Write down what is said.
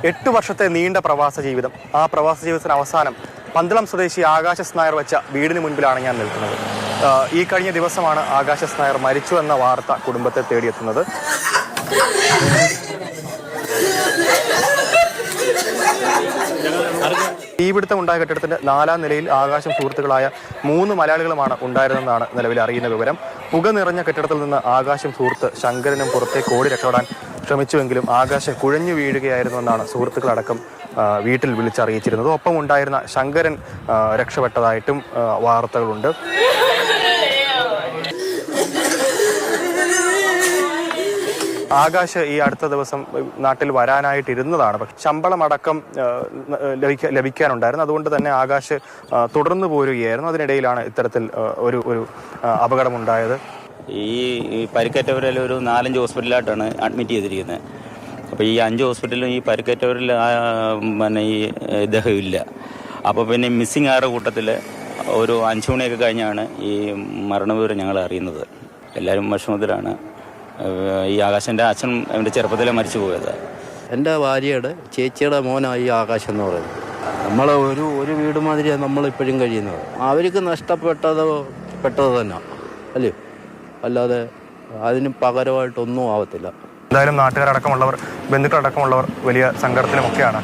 8 വർഷത്തെ നീണ്ട പ്രവാസ ജീവിതം. ആ പ്രവാസ ജീവിതത്തിന് അവസാനം പന്തളം സ്വദേശി ആകാശസ് നായർ വെച്ച വീടിന് മുൻപിലാണ് ഞാൻ നിൽക്കുന്നത്. ഈ കഴിഞ്ഞ ദിവസമാണ് ആകാശസ് നായർ മരിച്ചു എന്ന വാർത്ത കുടുംബത്തെ തേടിയെത്തുന്നത്. തീപിടുത്തം ഉണ്ടായ കെട്ടിടത്തിന്റെ 4ാം നിലയിൽ ആകാശം സുഹൃത്തുക്കളായ 3 മലയാളികളുമാണ് ഉണ്ടായിരുന്നതെന്നാണ് നിലവിൽ അറിയുന്ന വിവരം. പുക നിറഞ്ഞ കെട്ടിടത്തിൽ നിന്ന് ആകാശം സുഹൃത്ത് ശങ്കരനും പുറത്തേക്ക് ഓടി രക്ഷപ്പെടാൻ ശ്രമിച്ചുവെങ്കിലും ആകാശം കുഴഞ്ഞു വീഴുകയായിരുന്നുവെന്നാണ് സുഹൃത്തുക്കളടക്കം വീട്ടിൽ വിളിച്ചറിയിച്ചിരുന്നത്. ഒപ്പം ഉണ്ടായിരുന്ന ശങ്കരൻ രക്ഷപ്പെട്ടതായിട്ടും വാർത്തകളുണ്ട്. ആകാശ് ഈ അടുത്ത ദിവസം നാട്ടിൽ വരാനായിട്ടിരുന്നതാണ്. പക്ഷെ ശമ്പളമടക്കം ലഭിക്കാനുണ്ടായിരുന്നു. അതുകൊണ്ട് തന്നെ ആകാശ് തുടർന്നു പോരുകയായിരുന്നു. അതിനിടയിലാണ് ഇത്തരത്തിൽ ഒരു അപകടമുണ്ടായത്. ഈ പരിക്കേറ്റവരിൽ ഒരു 4-5 ഹോസ്പിറ്റലിലായിട്ടാണ് അഡ്മിറ്റ് ചെയ്തിരിക്കുന്നത്. അപ്പോൾ ഈ 5 ഹോസ്പിറ്റലിലും ഈ പരിക്കേറ്റവരിൽ പിന്നെ ഈ ഇദ്ദേഹം ഇല്ല. അപ്പോൾ പിന്നെ മിസ്സിംഗ് ആയ കൂട്ടത്തിൽ ഒരു 5 മണിയൊക്കെ കഴിഞ്ഞാണ് ഈ മരണവിവരം ഞങ്ങൾ അറിയുന്നത്. എല്ലാവരും വിഷമത്തിലാണ്. ഈ ആകാശൻ്റെ അച്ഛൻ എൻ്റെ ചെറുപ്പത്തിലെ മരിച്ചു പോയത്. എൻ്റെ ഭാര്യയുടെ ചേച്ചിയുടെ മോനായി ആകാശം എന്ന് പറയുന്നത്. നമ്മളെ ഒരു വീട് മാതിരിയാണ് നമ്മളിപ്പോഴും കഴിയുന്നത്. അവർക്ക് നഷ്ടപ്പെട്ടത് തന്നെ അല്ലേ, അല്ലാതെ അതിന് പകരമായിട്ടൊന്നും ആവത്തില്ല. എന്തായാലും നാട്ടുകാരടക്കമുള്ളവർ, ബന്ധുക്കളടക്കമുള്ളവർ വലിയ സങ്കടത്തിലുമൊക്കെയാണ്.